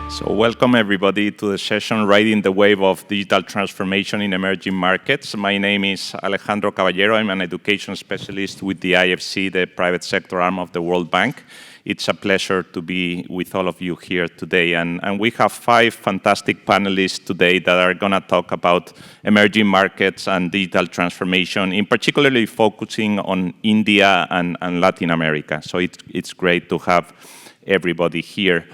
So welcome everybody to the session Riding the Wave of Digital Transformation in Emerging Markets. My name is Alejandro Caballero. I'm an education specialist with the IFC, the private sector arm of the World Bank. It's a pleasure to be with all of you here today. And we have 5 fantastic panelists today that are going to talk about emerging markets and digital transformation, in particularly focusing on India and Latin America. So it's great to have everybody here.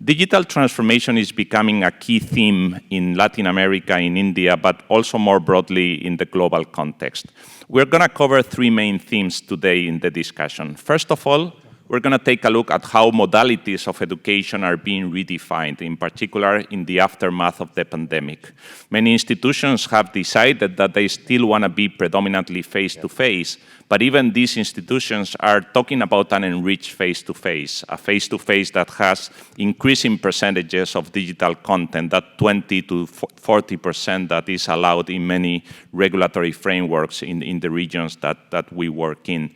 Digital transformation is becoming a key theme in Latin America, in India, but also more broadly in the global context. We're going to cover 3 main themes today in the discussion. First of all, we're going to take a look at how modalities of education are being redefined, in particular in the aftermath of the pandemic. Many institutions have decided that they still want to be predominantly face-to-face, but even these institutions are talking about an enriched face-to-face, a face-to-face that has increasing percentages of digital content, that 20 to 40% that is allowed in many regulatory frameworks in the regions that we work in.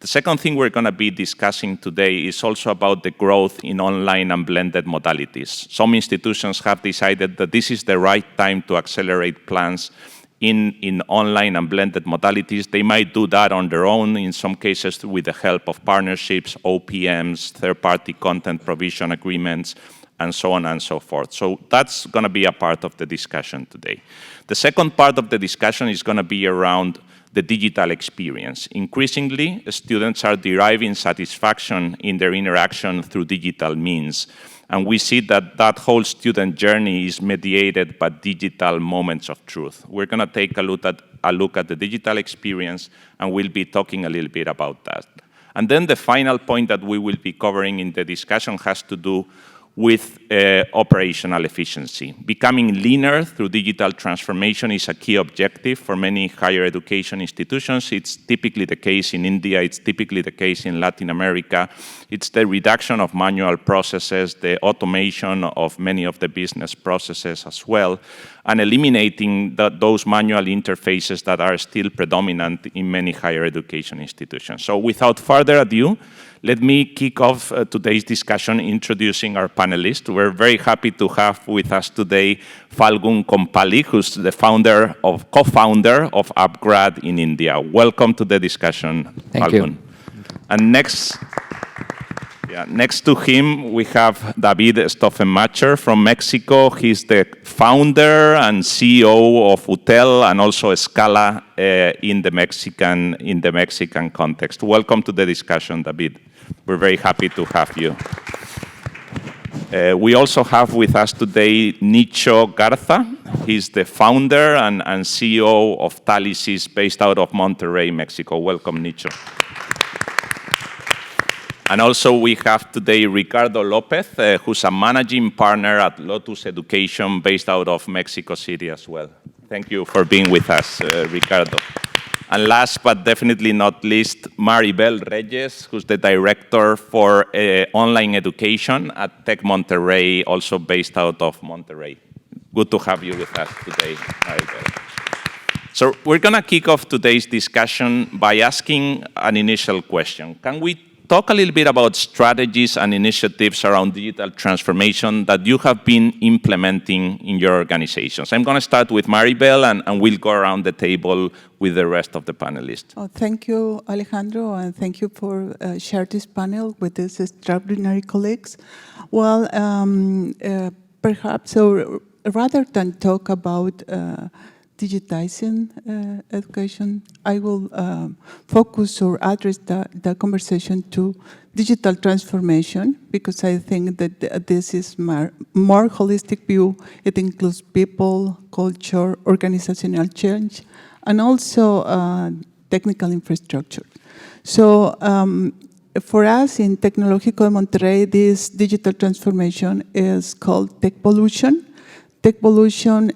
The second thing we're going to be discussing today is also about the growth in online and blended modalities. Some institutions have decided that this is the right time to accelerate plans in online and blended modalities. They might do that on their own, in some cases with the help of partnerships, OPMs, third-party content provision agreements, and so on and so forth. So that's going to be a part of the discussion today. The second part of the discussion is going to be around the digital experience. Increasingly, students are deriving satisfaction in their interaction through digital means. And we see that that whole student journey is mediated by digital moments of truth. We're going to take a look at the digital experience, and we'll be talking a little bit about that. And then the final point that we will be covering in the discussion has to do with operational efficiency. Becoming leaner through digital transformation is a key objective for many higher education institutions. It's typically the case in India, it's typically the case in Latin America. It's the reduction of manual processes, the automation of many of the business processes as well, and eliminating those manual interfaces that are still predominant in many higher education institutions. So without further ado, let me kick off today's discussion introducing our panelists. We're very happy to have with us today Phalgun Kompalli, who's the co-founder of Upgrad in India. Welcome to the discussion, Thank Phalgun. you. And next to him, we have David Stofenmacher from Mexico. He's the founder and CEO of Utel and also Scala in the Mexican context. Welcome to the discussion, David. We're very happy to have you. We also have with us today Nicho Garza. He's the founder and CEO of TALISIS based out of Monterrey, Mexico. Welcome, Nicho. And also we have today Ricardo Lopez, who's a managing partner at Lottus Education based out of Mexico City as well. Thank you for being with us, Ricardo. And last but definitely not least, Maribell Reyes, who's the director for online education at Tech Monterrey, also based out of Monterrey. Good to have you with us today, Maribell. So we're going to kick off today's discussion by asking an initial question. Can we talk a little bit about strategies and initiatives around digital transformation that you have been implementing in your organizations? I'm going to start with Maribell, and we'll go around the table with the rest of the panelists. Oh, thank you, Alejandro, and thank you for sharing this panel with these extraordinary colleagues. Well, perhaps, so rather than talk about digitizing education, I will focus or address the conversation to digital transformation, because I think that this is more holistic view. It includes people, culture, organizational change, and also technical infrastructure. So for us in Tecnologico de Monterrey, this digital transformation is called Techvolution. Techvolution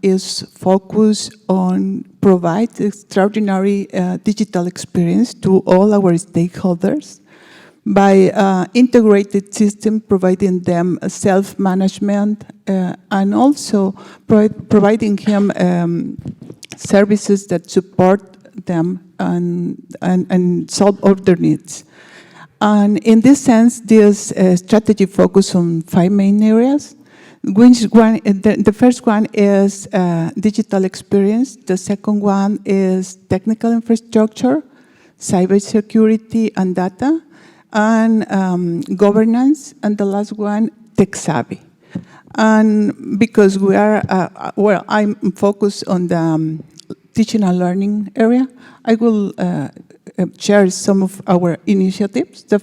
is focused on provide extraordinary digital experience to all our stakeholders by integrated system, providing them self-management and also providing him services that support them and solve all their needs. And in this sense, this strategy focuses on 5 main areas. Which one? The first one is digital experience. The second one is technical infrastructure, cybersecurity and data, and governance. And the last one, tech savvy. And because we are, well, I'm focused on the teaching and learning area, I will share some of our initiatives. The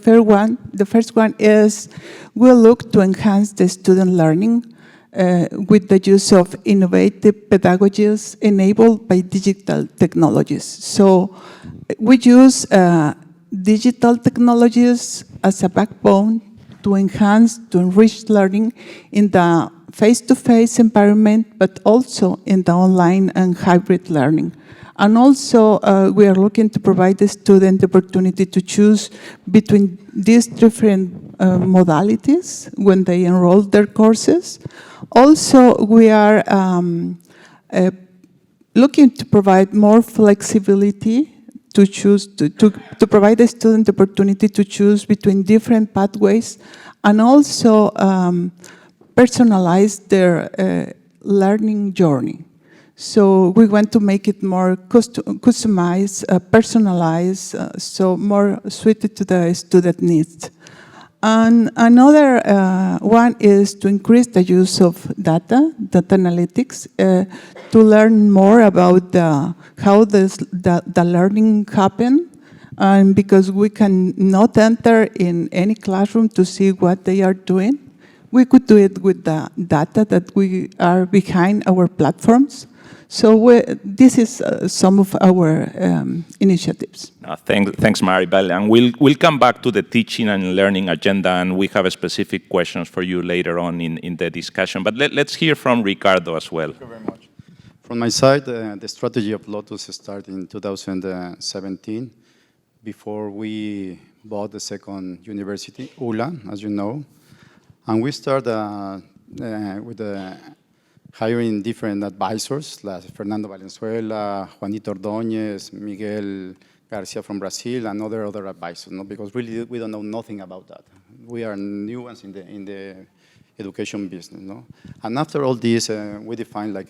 first one is we'll look to enhance the student learning with the use of innovative pedagogies enabled by digital technologies. So we use digital technologies as a backbone to enhance, to enrich learning in the face-to-face environment, but also in the online and hybrid learning. And also, we are looking to provide the student the opportunity to choose between these different modalities when they enroll their courses. Also, we are looking to provide more flexibility to choose, to provide the student the opportunity to choose between different pathways and also personalize their learning journey. So we want to make it more customized, personalized, so more suited to the student needs. And another one is to increase the use of data analytics, to learn more about how the learning happens, and because we can not enter in any classroom to see what they are doing, we could do it with the data that we are behind our platforms. So this is some of our initiatives. Thanks, Maribell. And we'll come back to the teaching and learning agenda, and we have specific questions for you later on in the discussion. But let's hear from Ricardo as well. Thank you very much. From my side, the strategy of Lottus started in 2017, before we bought the second university, ULA, as you know. And we started with hiring different advisors, like Fernando Valenzuela, Juanito Ordóñez, Miguel Garcia from Brazil, and other advisors, no? Because really we don't know nothing about that. We are new ones in the education business. No? And after all this, we defined like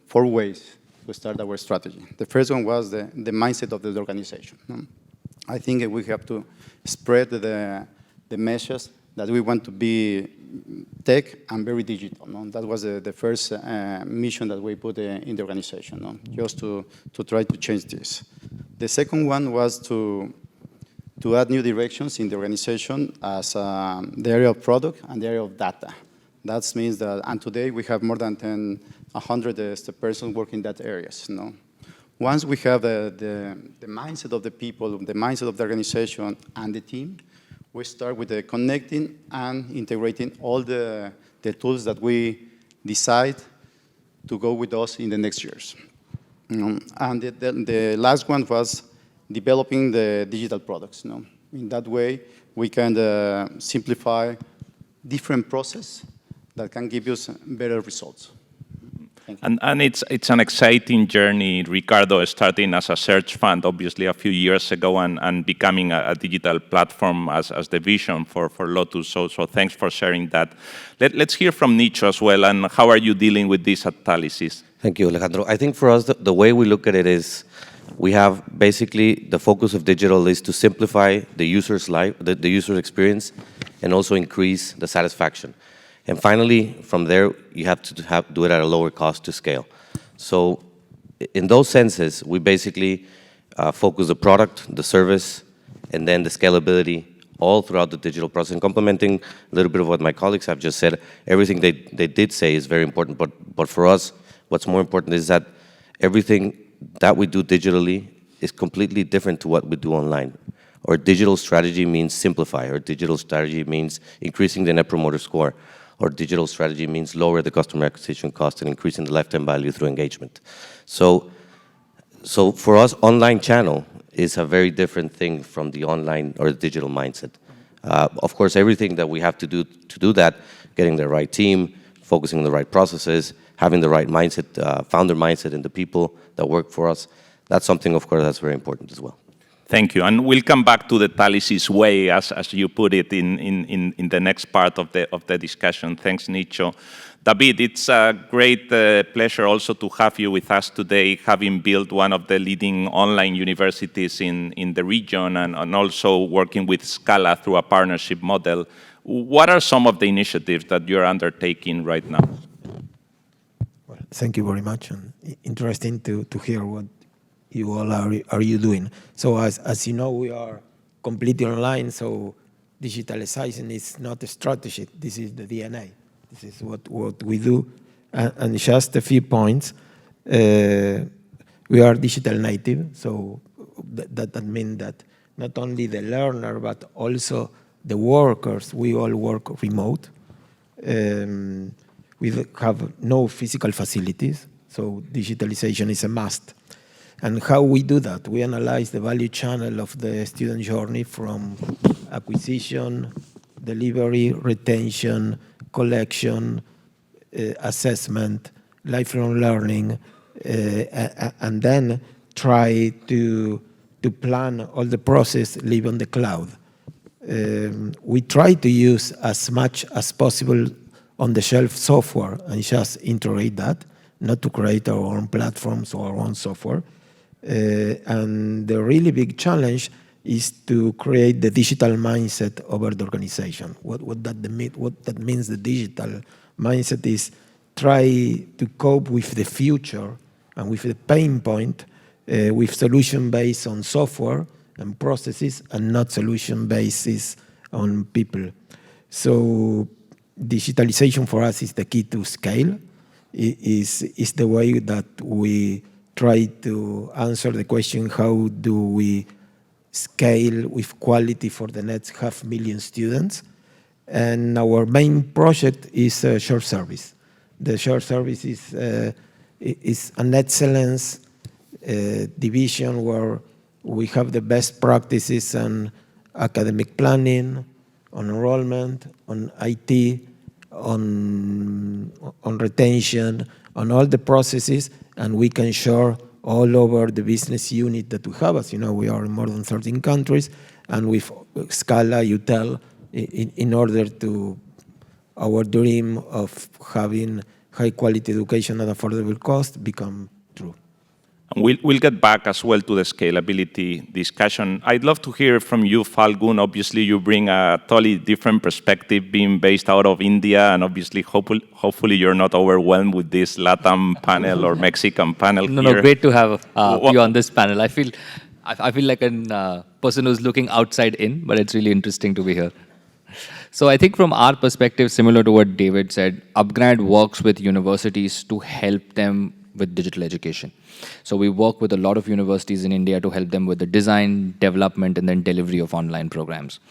4 ways to start our strategy. The first one was the mindset of the organization. No? I think we have to spread the message that we want to be tech and very digital. No? That was the first mission that we put in the organization, no? Just to try to change this. The second one was to add new directions in the organization as the area of product and the area of data. That means that, and today we have more than 100 persons working in that areas. No? Once we have the mindset of the people, the mindset of the organization and the team, we start with the connecting and integrating all the tools that we decide to go with us in the next years. And the last one was developing the digital products. No? In that way, we can simplify different process that can give us better results. And it's an exciting journey, Ricardo, starting as a search fund, obviously a few years ago, and becoming a digital platform as the vision for Lottus. So thanks for sharing that. Let's hear from Nicho as well, and how are you dealing with this at TALISIS? Thank you, Alejandro. I think for us, the way we look at it is we have basically the focus of digital is to simplify the user's life, the user experience, and also increase the satisfaction. And finally, from there, you have to do it at a lower cost to scale. So in those senses, we basically focus the product, the service, and then the scalability all throughout the digital process. And complementing a little bit of what my colleagues have just said, everything they did say is very important. But for us, what's more important is that everything that we do digitally is completely different to what we do online. Our digital strategy means simplify. Our digital strategy means increasing the Net Promoter Score. Our digital strategy means lower the customer acquisition cost and increasing the lifetime value through engagement. So for us, online channel is a very different thing from the online or the digital mindset. Of course, everything that we have to do that, getting the right team, focusing on the right processes, having the right mindset, founder mindset in the people that work for us, that's something, of course, that's very important as well. Thank you. And we'll come back to the TALISIS way, as you put it, in the next part of the discussion. Thanks, Nicho. David, it's a great pleasure also to have you with us today, having built one of the leading online universities in the region and also working with Scala through a partnership model. What are some of the initiatives that you're undertaking right now? Well, thank you very much. And interesting to hear what you all are you doing. So as you know, we are completely online, so digitalization is not a strategy. This is the DNA. This is what we do. And just a few points. We are digital native, so that means that not only the learner, but also the workers, we all work remote. We have no physical facilities, so digitalization is a must. And how we do that? We analyze the value channel of the student journey from acquisition, delivery, retention, collection, assessment, lifelong learning, and then try to plan all the process live on the cloud. We try to use as much as possible on-the-shelf software and just integrate that, not to create our own platforms or our own software. And the really big challenge is to create the digital mindset over the organization. What that means, the digital mindset is try to cope with the future and with the pain point with solution based on software and processes and not solution basis on people. So digitalization for us is the key to scale. Is the way that we try to answer the question, how do we scale with quality for the next 500,000 students? And our main project is shared service. The shared service is an excellence division where we have the best practices on academic planning, on enrollment, on IT, on retention, on all the processes, and we can share all over the business unit that we have. As you know, we are in more than 13 countries, and with Scala, Utel, in order to our dream of having high-quality education at affordable cost become true. We'll get back as well to the scalability discussion. I'd love to hear from you, Phalgun. Obviously, you bring a totally different perspective being based out of India, and obviously, hopefully you're not overwhelmed with this LATAM panel or Mexican panel here. No, great to have you on this panel. I feel like a person who's looking outside in, but it's really interesting to be here. So I think from our perspective, similar to what David said, Upgrad works with universities to help them with digital education. So we work with a lot of universities in India to help them with the design, development, and then delivery of online programs.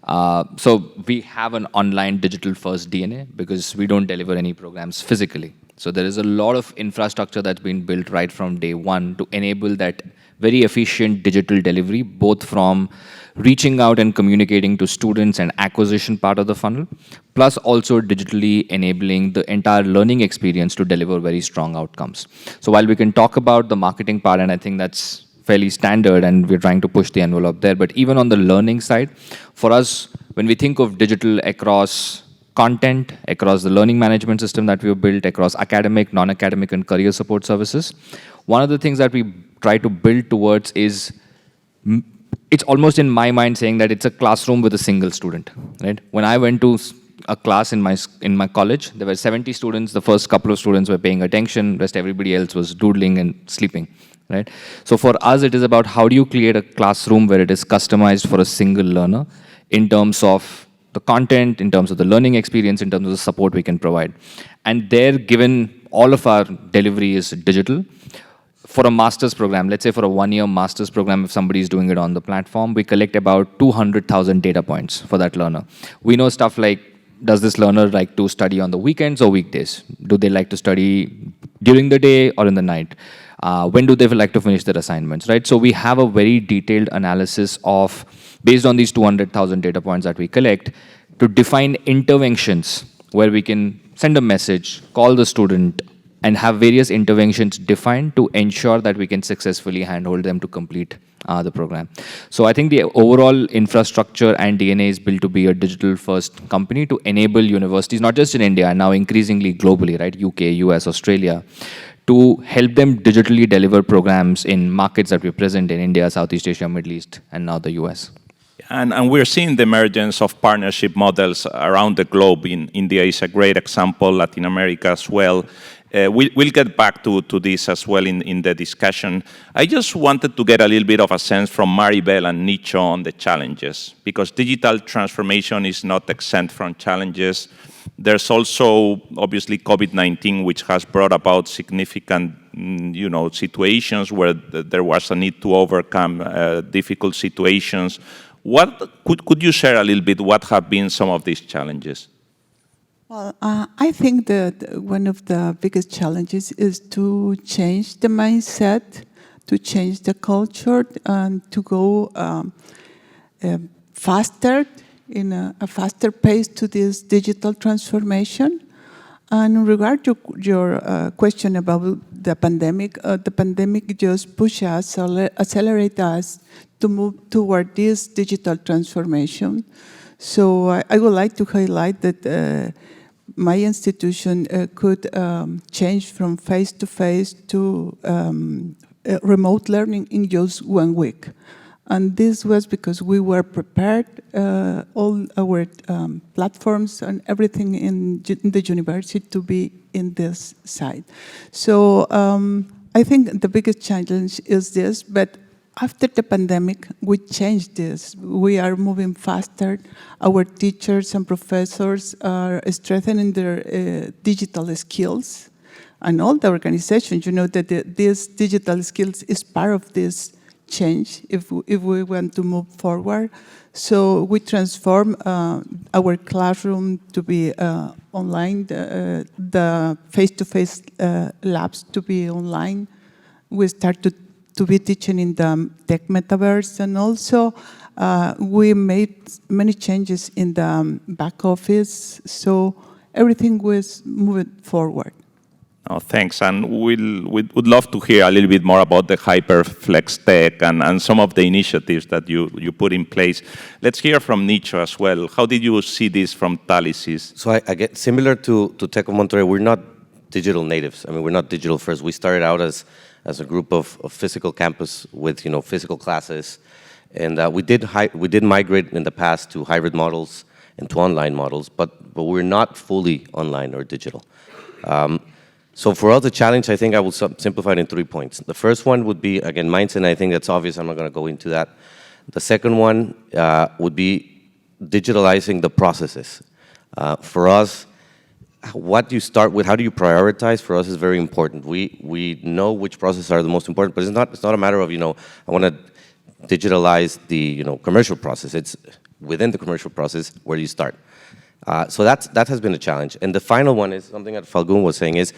So we have an online digital first DNA because we don't deliver any programs physically. So there is a lot of infrastructure that's been built right from day one to enable that very efficient digital delivery, both from reaching out and communicating to students and acquisition part of the funnel, plus also digitally enabling the entire learning experience to deliver very strong outcomes. So while we can talk about the marketing part, and I think that's fairly standard and we're trying to push the envelope there, but even on the learning side, for us, when we think of digital across content, across the learning management system that we've built, across academic, non-academic, and career support services, one of the things that we try to build towards is, it's almost in my mind saying that it's a classroom with a single student, right? When I went to a class in my college, there were 70 students. The first couple of students were paying attention, rest everybody else was doodling and sleeping, right? So for us, it is about how do you create a classroom where it is customized for a single learner in terms of the content, in terms of the learning experience, in terms of the support we can provide. And there, given all of our delivery is digital, for a master's program, let's say for a one-year master's program, if somebody is doing it on the platform, we collect about 200,000 data points for that learner. We know stuff like, does this learner like to study on the weekends or weekdays? Do they like to study during the day or in the night? When do they like to finish their assignments, right? So we have a very detailed analysis of, based on these 200,000 data points that we collect, to define interventions where we can send a message, call the student, and have various interventions defined to ensure that we can successfully handhold them to complete the program. So I think the overall infrastructure and DNA is built to be a digital-first company to enable universities, not just in India, now increasingly globally, right, UK, US, Australia, to help them digitally deliver programs in markets that we're present in, India, Southeast Asia, Middle East, and now the US. And we're seeing the emergence of partnership models around the globe. India is a great example, Latin America as well. We'll get back to this as well in the discussion. I just wanted to get a little bit of a sense from Maribell and Nicho on the challenges, because digital transformation is not exempt from challenges. There's also, obviously, COVID-19, which has brought about significant situations where there was a need to overcome difficult situations. Could you share a little bit what have been some of these challenges? Well, I think that one of the biggest challenges is to change the mindset, to change the culture, and to go faster, in a faster pace to this digital transformation. And in regard to your question about the pandemic just pushed us, accelerate us to move toward this digital transformation. So I would like to highlight that my institution could change from face-to-face to remote learning in just 1 week. And this was because we were prepared, all our platforms and everything in the university to be in this side. So I think the biggest challenge is this, but after the pandemic, we changed this. We are moving faster. Our teachers and professors are strengthening their digital skills. And all the organizations, that these digital skills is part of this change if we want to move forward. So we transform our classroom to be online, the face-to-face labs to be online. We start to be teaching in the tech metaverse, and also we made many changes in the back office, so everything was moving forward. Oh, thanks, and we'd love to hear a little bit more about the HyperFlex Tech and some of the initiatives that you put in place. Let's hear from Nicho as well. How did you see this from TALISIS? So I get similar to Tech of Monterrey, we're not digital natives. I mean, we're not digital first. We started out as a group of physical campus with physical classes, and we did migrate in the past to hybrid models and to online models, but we're not fully online or digital. So for us, the challenge, I think I will simplify it in 3 points. The first one would be, again, mindset, and I think that's obvious. I'm not going to go into that. The second one would be digitalizing the processes. For us, what you start with, how do you prioritize, for us is very important. We know which processes are the most important, but it's not a matter of, I want to digitalize the commercial process. It's within the commercial process where you start. So that has been a challenge. And the final one is something that Phalgun was saying is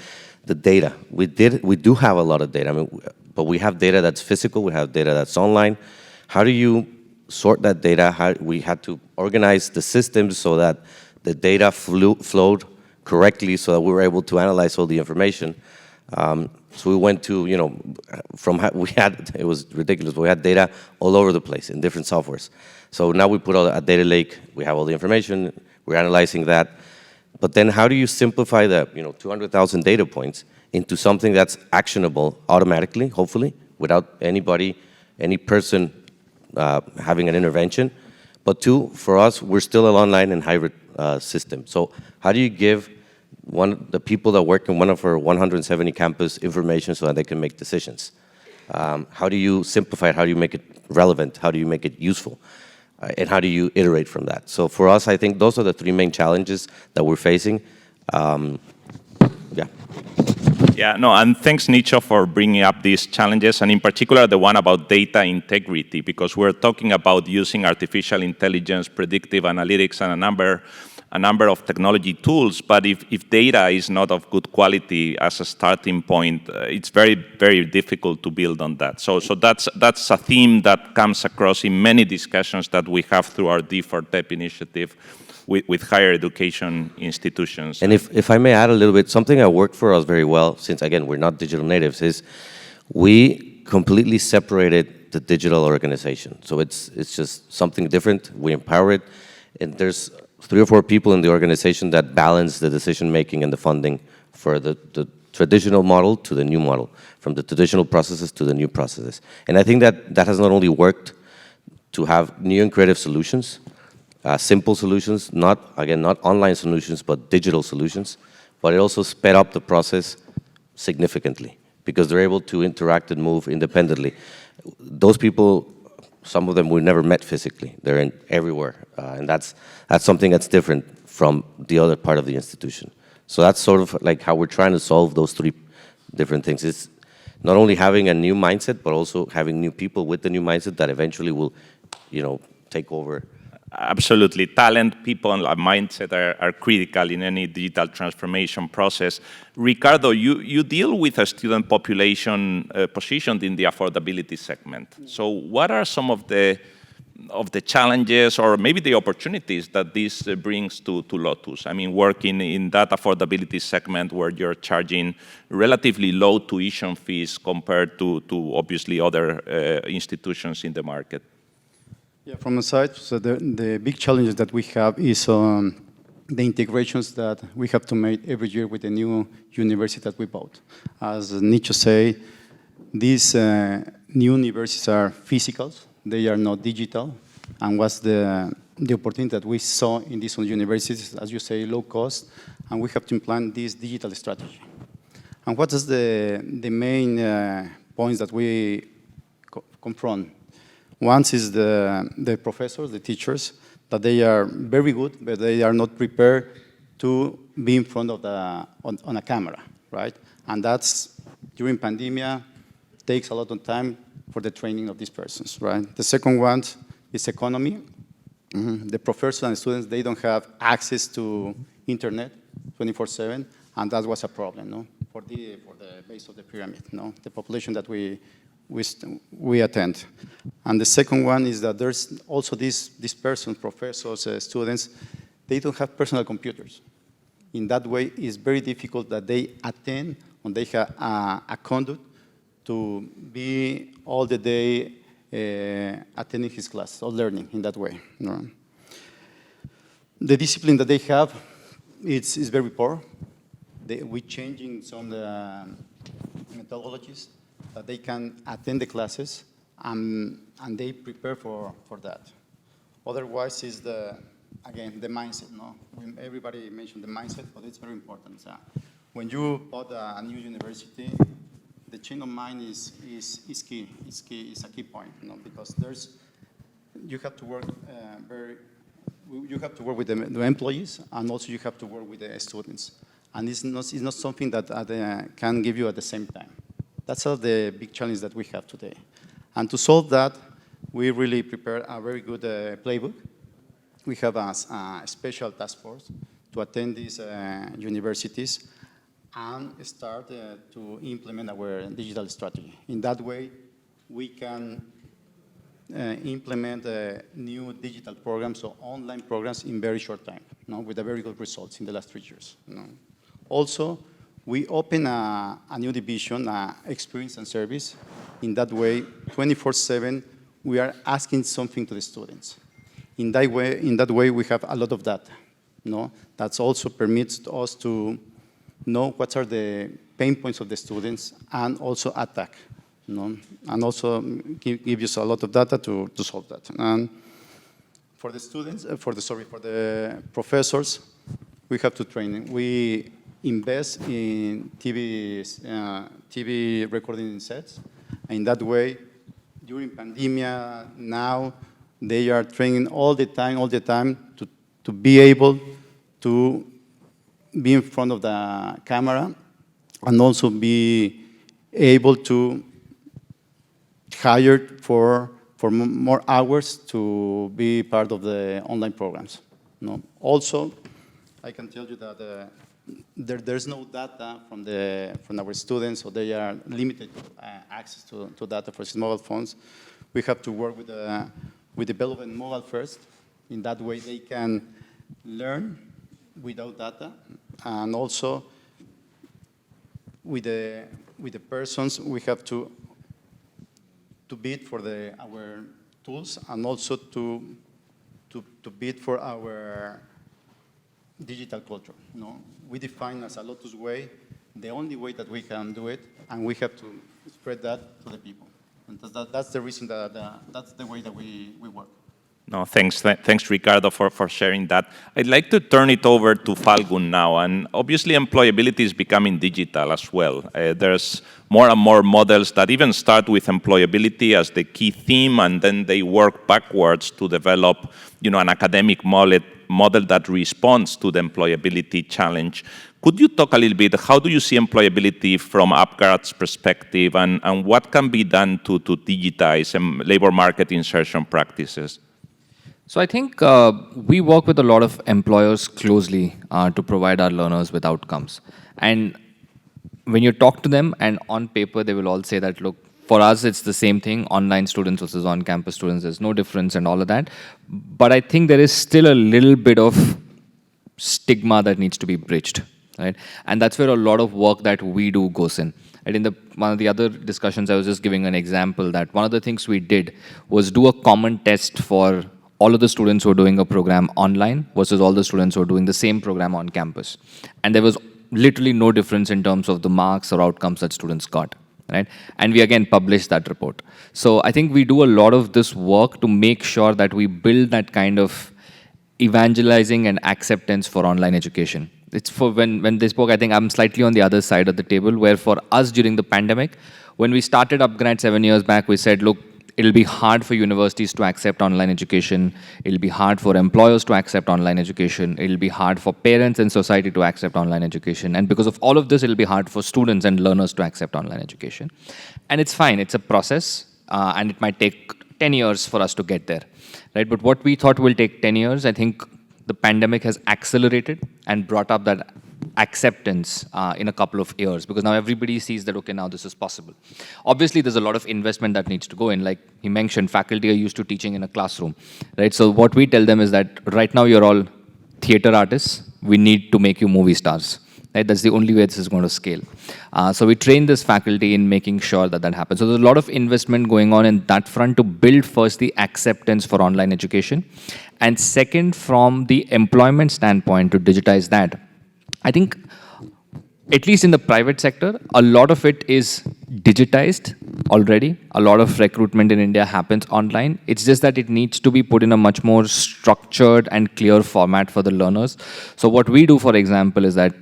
the data. We do have a lot of data, but we have data that's physical, we have data that's online. How do you sort that data? We had to organize the systems so that the data flowed correctly so that we were able to analyze all the information. So we went to, it was ridiculous, but we had data all over the place in different softwares. So now we put a data lake, we have all the information, we're analyzing that. But then how do you simplify the 200,000 data points into something that's actionable automatically, hopefully, without any person having an intervention? But two, for us, we're still an online and hybrid system. So how do you give the people that work in one of our 170 campus information so that they can make decisions? How do you simplify it? How do you make it relevant? How do you make it useful? And how do you iterate from that? So for us, I think those are the 3 main challenges that we're facing. Yeah, no, and thanks, Nicho, for bringing up these challenges, and in particular, the one about data integrity, because we're talking about using artificial intelligence, predictive analytics, and a number a number of technology tools, but if data is not of good quality as a starting point, it's very, very difficult to build on that. So that's a theme that comes across in many discussions that we have through our D4TEP initiative with higher education institutions. And if I may add a little bit, something that worked for us very well, since again, we're not digital natives, is we completely separated the digital organization. So it's just something different. We empower it, and there's 3 or 4 people in the organization that balance the decision-making and the funding for the traditional model to the new model, from the traditional processes to the new processes. And I think that has not only worked to have new and creative solutions, simple solutions, not online solutions, but digital solutions, but it also sped up the process significantly because they're able to interact and move independently. Those people, some of them we never met physically. They're everywhere, and that's something that's different from the other part of the institution. So that's sort of like how we're trying to solve those 3 different things. It's not only having a new mindset, but also having new people with the new mindset that eventually will, take over. Absolutely. Talent, people, and mindset are critical in any digital transformation process. Ricardo, you deal with a student population positioned in the affordability segment. So what are some of the challenges or maybe the opportunities that this brings to Lottus? I mean, working in that affordability segment where you're charging relatively low tuition fees compared to obviously other institutions in the market. Yeah, from the side, so the big challenges that we have is the integrations that we have to make every year with the new university that we bought. As Nicho say, these new universities are physical, they are not digital, and what's the opportunity that we saw in these universities, as you say, low cost, and we have to implement this digital strategy. And what is the main points that we confront? One is the professors, the teachers, that they are very good, but they are not prepared to be in front of on a camera, right? And that's, during pandemia, takes a lot of time for the training of these persons, right? The second one is economy. The professors and students, they don't have access to internet 24/7, and that was a problem, no? For the base of the pyramid, no? The population that we attend. And the second one is that there's also these persons, professors, students, they don't have personal computers. In that way, it's very difficult that they attend or they have a conduct to be all the day attending his class or learning in that way. No? The discipline that they have is very poor. We're changing some of the methodologies that they can attend the classes and they prepare for that. Otherwise, is again, the mindset. No, everybody mentioned the mindset, but it's very important. When you bought a new university, the chain of mind is key. It's a key point, because you have to work you have to work with the employees, and also you have to work with the students. And it's not something that can give you at the same time. That's all the big challenge that we have today. And to solve that, we really prepared a very good playbook. We have a special task force to attend these universities and start to implement our digital strategy. In that way, we can implement new digital programs or online programs in very short time, with a very good results in the last 3 years. Also, we open a new division, experience and service. In that way, 24/7, we are asking something to the students. In that way, we have a lot of data. That also permits us to know what are the pain points of the students and also attack. And also give us a lot of data to solve that. And for the students, for the professors, we have to train. We invest in TV recording sets. In that way, during pandemia, now they are training all the time to be able to be in front of the camera and also be able to hire for more hours to be part of the online programs. Also, I can tell you that there's no data from our students, so they are limited access to data for mobile phones. We have to work with developing mobile first. In that way, they can learn without data, and also with the persons, we have to bid for our tools, and also to bid for our digital culture. You know, we define as a Lottus way the only way that we can do it, and we have to spread that to the people. And that's the reason that's the way that we work. No, thanks, Ricardo, for sharing that. I'd like to turn it over to Phalgun now, and obviously employability is becoming digital as well. There's more and more models that even start with employability as the key theme, and then they work backwards to develop, an academic model that responds to the employability challenge. Could you talk a little bit, how do you see employability from Upgrad's perspective, and what can be done to digitize labor market insertion practices? So I think we work with a lot of employers closely to provide our learners with outcomes. And when you talk to them, and on paper, they will all say that, look, for us, it's the same thing, online students versus on-campus students, there's no difference and all of that. But I think there is still a little bit of stigma that needs to be bridged, right? And that's where a lot of work that we do goes in. And in one of the other discussions, I was just giving an example that one of the things we did was do a common test for all of the students who are doing a program online versus all the students who are doing the same program on campus. And there was literally no difference in terms of the marks or outcomes that students got, right? And we again published that report. So I think we do a lot of this work to make sure that we build that kind of evangelizing and acceptance for online education. It's for when they spoke, I think I'm slightly on the other side of the table, where for us during the pandemic, when we started Upgrad 7 years back, we said, look, it'll be hard for universities to accept online education. It'll be hard for employers to accept online education. It'll be hard for parents and society to accept online education. And because of all of this, it'll be hard for students and learners to accept online education. And it's fine. It's a process. And it might take 10 years for us to get there, right? But what we thought will take 10 years, I think the pandemic has accelerated and brought up that acceptance in a couple of years, because now everybody sees that, okay, now this is possible. Obviously, there's a lot of investment that needs to go in. Like he mentioned, faculty are used to teaching in a classroom, right? So what we tell them is that right now you're all theater artists. We need to make you movie stars, right? That's the only way this is going to scale. So we train this faculty in making sure that that happens. So there's a lot of investment going on in that front to build first the acceptance for online education. And second, from the employment standpoint, to digitize that. I think, at least in the private sector, a lot of it is digitized already. A lot of recruitment in India happens online. It's just that it needs to be put in a much more structured and clear format for the learners. So what we do, for example, is that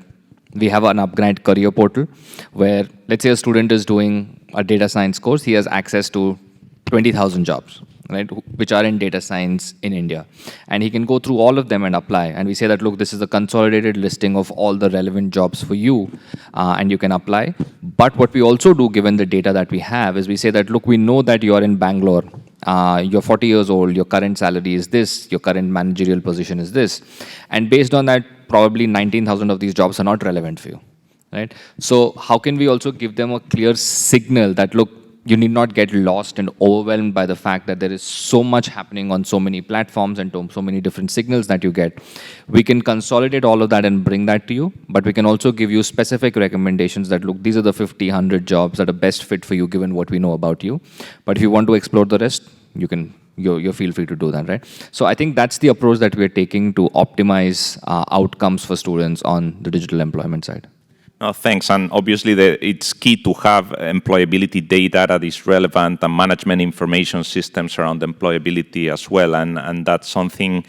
we have an Upgrad career portal where, let's say a student is doing a data science course, he has access to 20,000 jobs, right, which are in data science in India. And he can go through all of them and apply. And we say that, look, this is a consolidated listing of all the relevant jobs for you, and you can apply. But what we also do, given the data that we have, is we say that, look, we know that you're in Bangalore, you're 40 years old, your current salary is this, your current managerial position is this. And based on that, probably 19,000 of these jobs are not relevant for you, right? So how can we also give them a clear signal that, look, you need not get lost and overwhelmed by the fact that there is so much happening on so many platforms and so many different signals that you get. We can consolidate all of that and bring that to you, but we can also give you specific recommendations that, look, these are the 50, 100 jobs that are best fit for you given what we know about you. But if you want to explore the rest, you feel free to do that, right? So I think that's the approach that we're taking to optimize outcomes for students on the digital employment side. No, thanks. And obviously, it's key to have employability data that is relevant and management information systems around employability as well. And that's something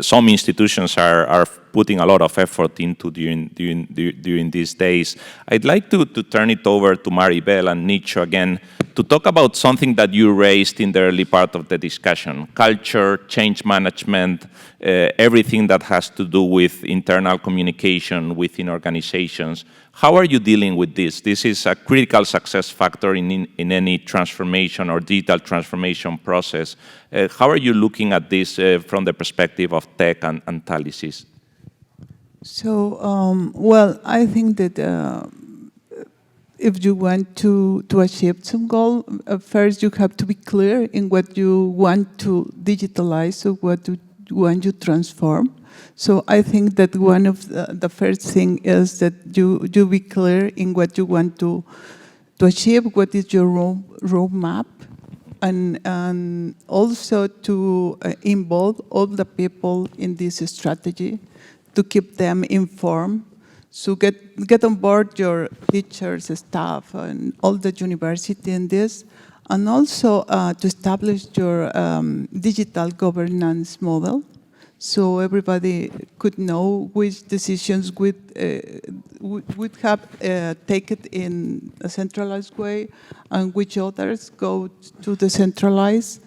some institutions are putting a lot of effort into during these days. I'd like to turn it over to Maribell and Nicho again to talk about something that you raised in the early part of the discussion: culture, change management, everything that has to do with internal communication within organizations. How are you dealing with this? This is a critical success factor in any transformation or digital transformation process. How are you looking at this from the perspective of tech and TALISIS? So, well, I think that if you want to achieve some goal, first you have to be clear in what you want to digitalize or what you want to transform. So I think that one of the first thing is that you be clear in what you want to achieve, what is your roadmap, and also to involve all the people in this strategy, to keep them informed. So get on board your teachers, staff, and all the university in this, and also to establish your digital governance model, so everybody could know which decisions would have taken in a centralized way, and which others go to the centralized.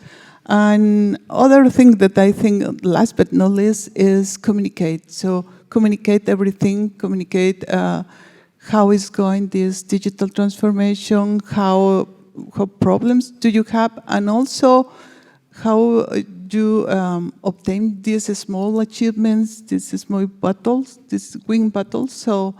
And other thing that I think, last but not least, is communicate. So communicate everything, communicate how is going this digital transformation, how problems do you have, and also how you obtain these small achievements, these small battles, these win battles. So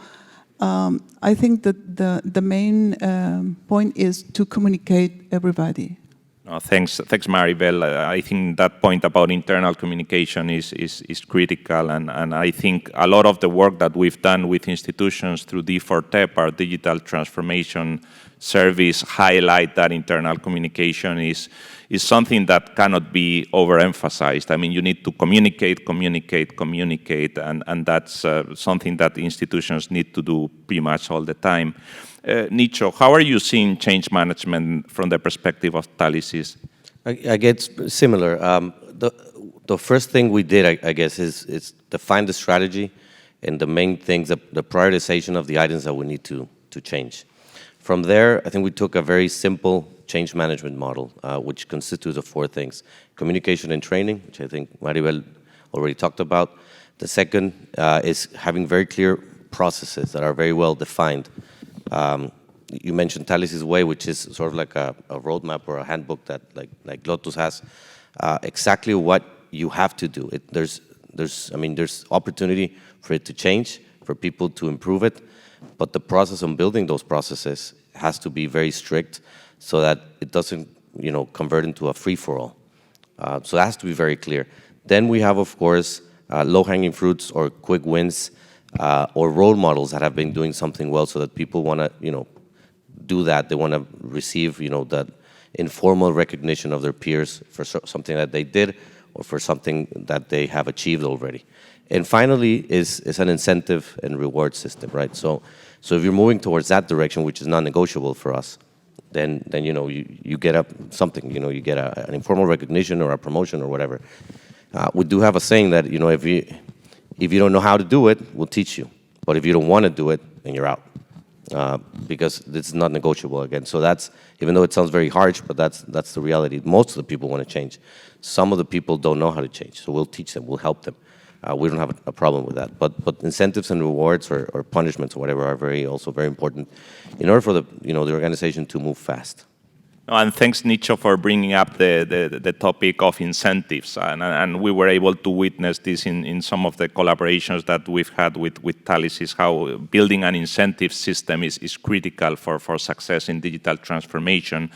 I think that the main point is to communicate everybody. No, thanks, Maribel. I think that point about internal communication is critical, and I think a lot of the work that we've done with institutions through D4TEP, our digital transformation service, highlight that internal communication is something that cannot be overemphasized. I mean, you need to communicate, and that's something that institutions need to do pretty much all the time. Nicho, how are you seeing change management from the perspective of TALISIS? I guess similar. The first thing we did, I guess, is define the strategy and the main things, the prioritization of the items that we need to change. From there, I think we took a very simple change management model, which constitutes of 4 things. Communication and training, which I think Maribel already talked about. The second is having very clear processes that are very well defined. You mentioned TALISIS Way, which is sort of like a roadmap or a handbook that like Lottus has, exactly what you have to do. There's opportunity for it to change, for people to improve it, but the process on building those processes has to be very strict so that it doesn't, convert into a free-for-all. So it has to be very clear. Then we have, of course, low-hanging fruits or quick wins, or role models that have been doing something well, so that people want to, do that. They want to receive, that informal recognition of their peers for something that they did or for something that they have achieved already. And finally is an incentive and reward system, right? So if you're moving towards that direction, which is non-negotiable for us, then you get something, you get an informal recognition or a promotion or whatever. We do have a saying that, if you don't know how to do it, we'll teach you. But if you don't want to do it, then you're out. Because this is not negotiable again. So that's, even though it sounds very harsh, but that's the reality. Most of the people want to change. Some of the people don't know how to change. So we'll teach them, we'll help them. We don't have a problem with that. But incentives and rewards or punishments or whatever are also very important in order for the organization to move fast. And thanks, Nicho, for bringing up the topic of incentives. And we were able to witness this in some of the collaborations that we've had with TALISIS, how building an incentive system is critical for success in digital transformation.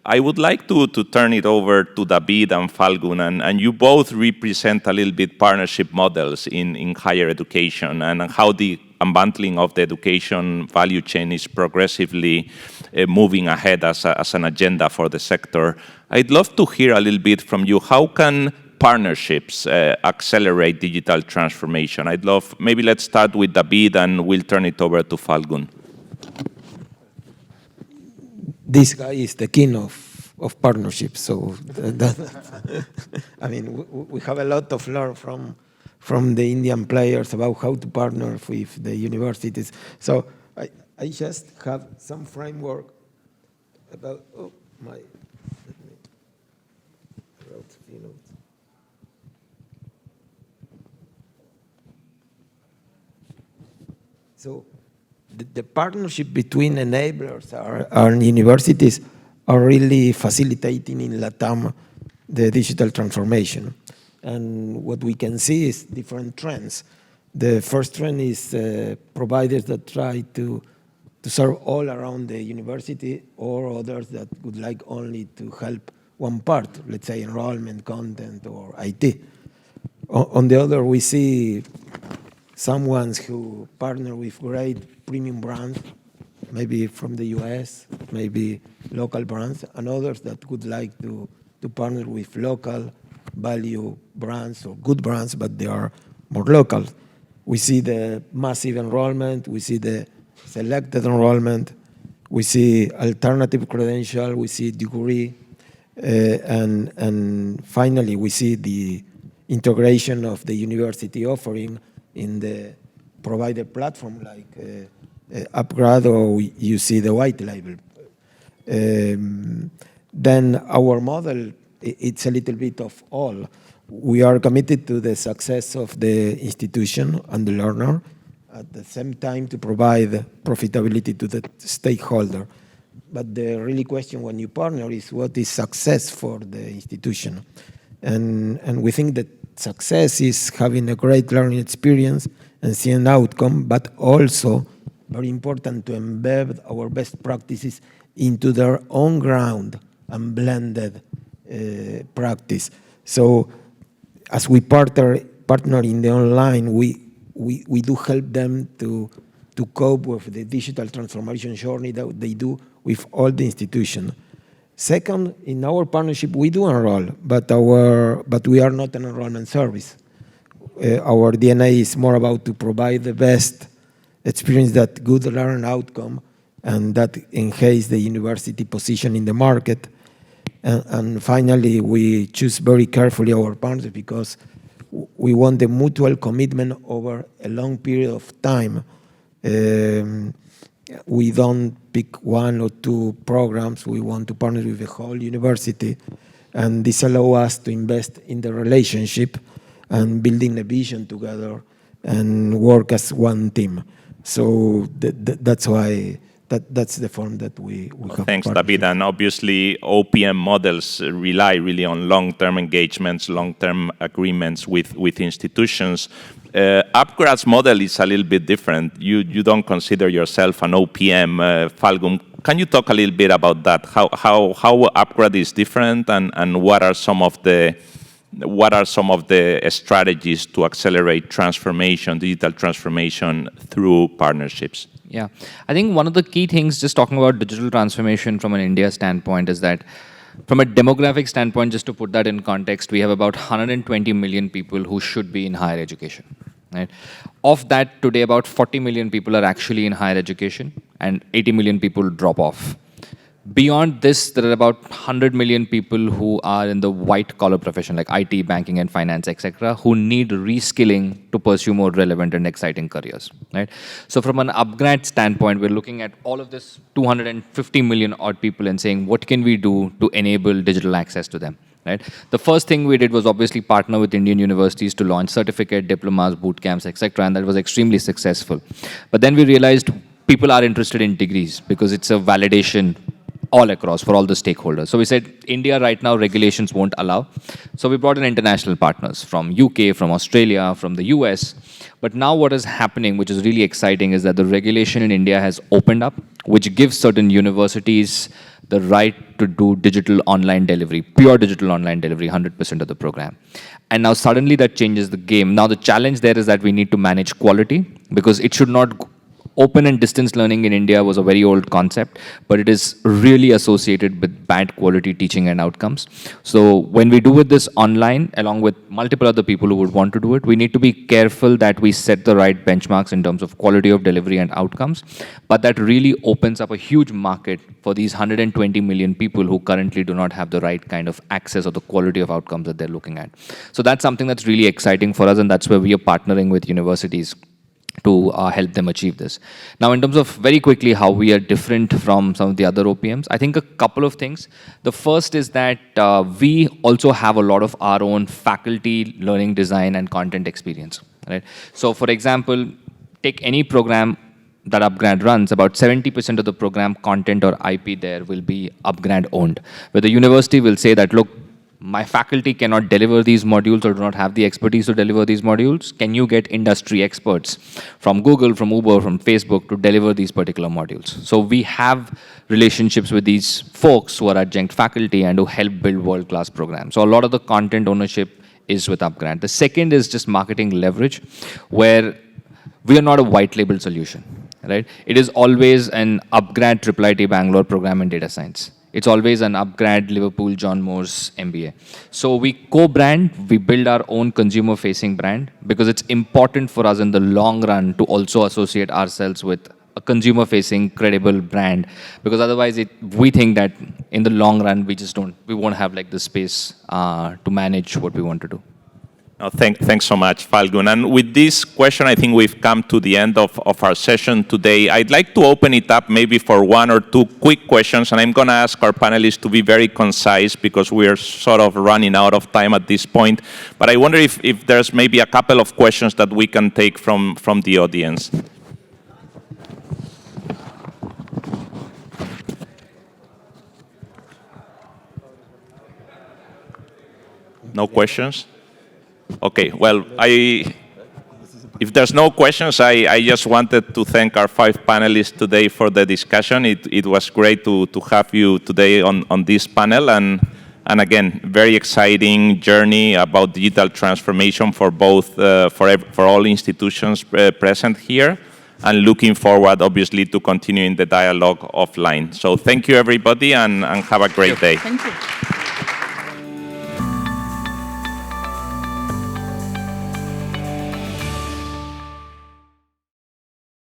I would like to turn it over to David and Phalgun, and you both represent a little bit partnership models in higher education and how the unbundling of the education value chain is progressively moving ahead as an agenda for the sector. I'd love to hear a little bit from you. How can partnerships accelerate digital transformation? Maybe let's start with David and we'll turn it over to Phalgun. This guy is the king of partnerships. So, we have a lot of learn from the Indian players about how to partner with the universities. So I just have some framework about, let me wrote a few notes. So the partnership between enablers and universities are really facilitating in LATAM the digital transformation. And what we can see is different trends. The first trend is providers that try to serve all around the university, or others that would like only to help one part, let's say enrollment, content, or IT. On the other, we see someone who partner with great premium brands, maybe from the US, maybe local brands, and others that would like to partner with local value brands or good brands, but they are more local. We see the massive enrollment, we see the selected enrollment, we see alternative credential, we see degree, and finally we see the integration of the university offering in the provider platform like Upgrad, or you see the white label. Then our model, it's a little bit of all. We are committed to the success of the institution and the learner, at the same time to provide profitability to the stakeholder. But the really question when you partner is what is success for the institution? And we think that success is having a great learning experience and seeing an outcome, but also very important to embed our best practices into their own ground and blended practice. So as we partner in the online, we do help them to cope with the digital transformation journey that they do with all the institutions. Second, in our partnership, we do enroll, but we are not an enrollment service. Our DNA is more about to provide the best experience, that good learning outcome, and that enhance the university position in the market. And finally, we choose very carefully our partners because we want the mutual commitment over a long period of time. We don't pick one or two programs. We want to partner with the whole university. And this allows us to invest in the relationship and building a vision together and work as one team. So that's why that's the form that we have. Thanks, David. And obviously, OPM models rely really on long-term engagements, long-term agreements with institutions. Upgrad's model is a little bit different. You don't consider yourself an OPM, Phalgun. Can you talk a little bit about that? How Upgrad is different, and what are some of the strategies to accelerate transformation, digital transformation through partnerships? Yeah, I think one of the key things, just talking about digital transformation from an India standpoint, is that from a demographic standpoint, just to put that in context, we have about 120 million people who should be in higher education. Right? Of that, today about 40 million people are actually in higher education, and 80 million people drop off. Beyond this, there are about 100 million people who are in the white-collar profession, like IT, banking, and finance, etc., who need reskilling to pursue more relevant and exciting careers. Right? So from an Upgrad standpoint, we're looking at all of this 250 million odd people and saying, what can we do to enable digital access to them? Right? The first thing we did was obviously partner with Indian universities to launch certificate, diplomas, boot camps, etc., and that was extremely successful. But then we realized people are interested in degrees because it's a validation all across for all the stakeholders. So we said, India right now, regulations won't allow. So we brought in international partners from UK, from Australia, from the US. But now what is happening, which is really exciting, is that the regulation in India has opened up, which gives certain universities the right to do digital online delivery, pure digital online delivery, 100% of the program. And now suddenly that changes the game. Now the challenge there is that we need to manage quality, because it should not open and distance learning in India was a very old concept, but it is really associated with bad quality teaching and outcomes. So when we do this online, along with multiple other people who would want to do it, we need to be careful that we set the right benchmarks in terms of quality of delivery and outcomes. But that really opens up a huge market for these 120 million people who currently do not have the right kind of access or the quality of outcomes that they're looking at. So that's something that's really exciting for us, and that's where we are partnering with universities to help them achieve this. Now, in terms of very quickly how we are different from some of the other OPMs, I think a couple of things. The first is that we also have a lot of our own faculty learning design and content experience. Right? So, for example, take any program that Upgrad runs, about 70% of the program content or IP there will be Upgrad owned, where the university will say that, look, my faculty cannot deliver these modules or do not have the expertise to deliver these modules, can you get industry experts from Google, from Uber, from Facebook to deliver these particular modules? So we have relationships with these folks who are adjunct faculty and who help build world-class programs. So a lot of the content ownership is with Upgrad. The second is just marketing leverage, where we are not a white label solution, right? It is always an Upgrad IIIT Bangalore program in data science. It's always an Upgrad Liverpool John Moore's MBA. So we co-brand, we build our own consumer-facing brand because it's important for us in the long run to also associate ourselves with a consumer-facing, credible brand, because otherwise we think that in the long run we won't have like the space to manage what we want to do. No, thanks so much, Phalgun. And with this question, I think we've come to the end of our session today. I'd like to open it up maybe for one or two quick questions, and I'm going to ask our panelists to be very concise because we're sort of running out of time at this point. But I wonder if there's maybe a couple of questions that we can take from the audience. No questions? Okay, well, if there's no questions, I just wanted to thank our 5 panelists today for the discussion. It was great to have you today on this panel, and again, very exciting journey about digital transformation for both, for all institutions present here, and looking forward, obviously, to continuing the dialogue offline. So thank you, everybody, and have a great day. Thank you.